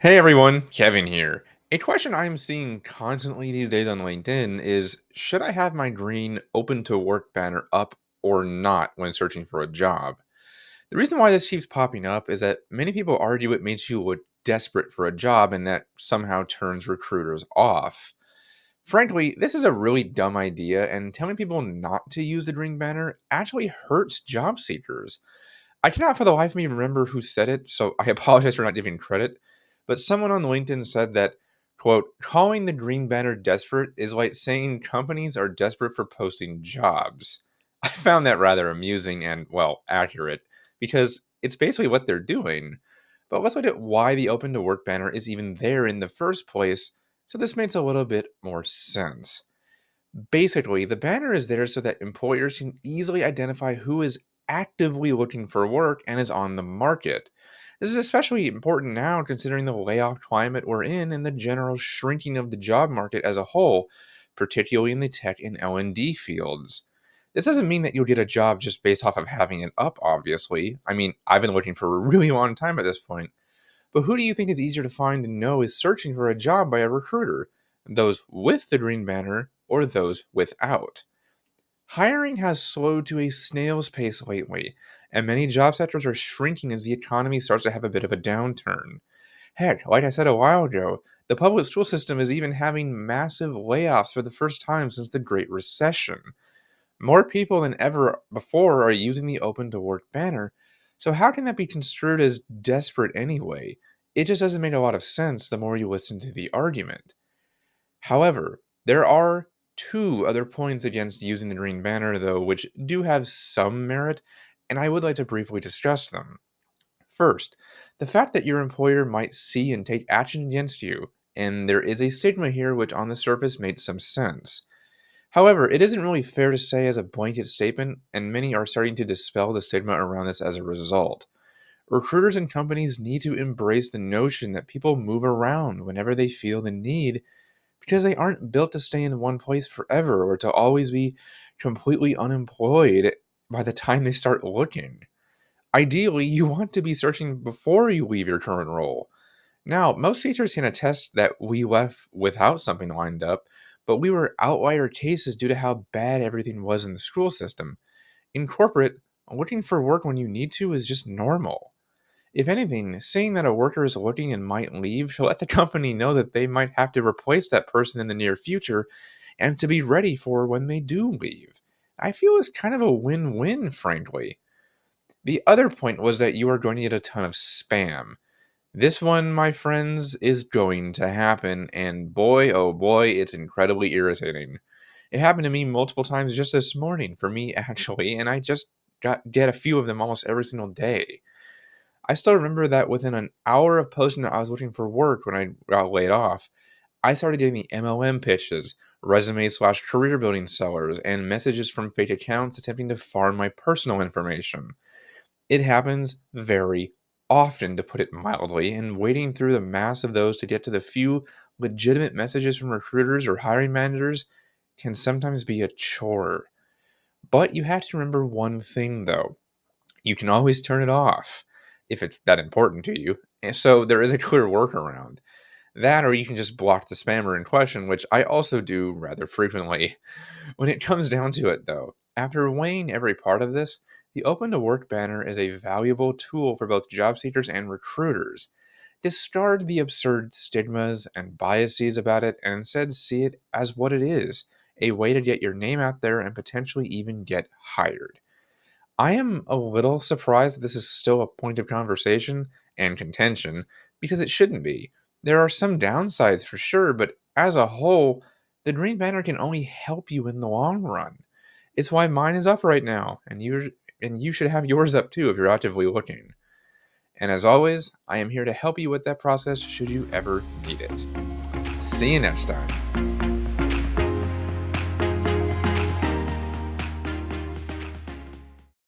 Hey everyone, Kevin here. A question I'm seeing constantly these days on LinkedIn is should I have my green open to work banner up or not when searching for a job? The reason why this keeps popping up is that many people argue it makes you look desperate for a job and that somehow turns recruiters off. Frankly, this is a really dumb idea, and telling people not to use the green banner actually hurts job seekers. I cannot for the life of me remember who said it, so I apologize for not giving credit. But someone on LinkedIn said that, quote, calling the green banner desperate is like saying companies are desperate for posting jobs. I found that rather amusing and, well, accurate, because it's basically what they're doing. But let's look at why the open to work banner is even there in the first place, so this makes a little bit more sense. Basically, the banner is there so that employers can easily identify who is actively looking for work and is on the market. This is especially important now considering the layoff climate we're in and the general shrinking of the job market as a whole, particularly in the tech and L&D fields. This doesn't mean that you'll get a job just based off of having it up, obviously. I mean, I've been looking for a really long time at this point. But who do you think is easier to find and know is searching for a job by a recruiter? Those with the green banner or those without? Hiring has slowed to a snail's pace lately, and many job sectors are shrinking as the economy starts to have a bit of a downturn. Heck, like I said a while ago, the public school system is even having massive layoffs for the first time since the Great Recession. More people than ever before are using the open to work banner, so how can that be construed as desperate anyway? It just doesn't make a lot of sense the more you listen to the argument. However, there are two other points against using the green banner, though, which do have some merit, and I would like to briefly discuss them. First, the fact that your employer might see and take action against you, and there is a stigma here which on the surface makes some sense. However, it isn't really fair to say as a blanket statement, and many are starting to dispel the stigma around this as a result. Recruiters and companies need to embrace the notion that people move around whenever they feel the need because they aren't built to stay in one place forever or to always be completely unemployed by the time they start looking. Ideally, you want to be searching before you leave your current role. Now, most teachers can attest that we left without something lined up, but we were outlier cases due to how bad everything was in the school system. In corporate, looking for work when you need to is just normal. If anything, saying that a worker is looking and might leave should let the company know that they might have to replace that person in the near future and to be ready for when they do leave. I feel it's kind of a win win, frankly. The other point was that you are going to get a ton of spam. This one, my friends, is going to happen, and boy, oh boy, it's incredibly irritating. It happened to me multiple times just this morning, for me actually, and I just get a few of them almost every single day. I still remember that within an hour of posting that I was looking for work when I got laid off, I started getting the MLM pitches, resume/career building sellers, and messages from fake accounts attempting to farm my personal information. It happens very often, to put it mildly, and wading through the mass of those to get to the few legitimate messages from recruiters or hiring managers can sometimes be a chore. But you have to remember one thing though. You can always turn it off if it's that important to you. And so there is a clear workaround. That, or you can just block the spammer in question, which I also do rather frequently. When it comes down to it, though, after weighing every part of this, the Open to Work banner is a valuable tool for both job seekers and recruiters. Discard the absurd stigmas and biases about it and instead see it as what it is, a way to get your name out there and potentially even get hired. I am a little surprised that this is still a point of conversation and contention because it shouldn't be. There are some downsides for sure, but as a whole, the Green Banner can only help you in the long run. It's why mine is up right now, and you should have yours up too if you're actively looking. And as always, I am here to help you with that process should you ever need it. See you next time.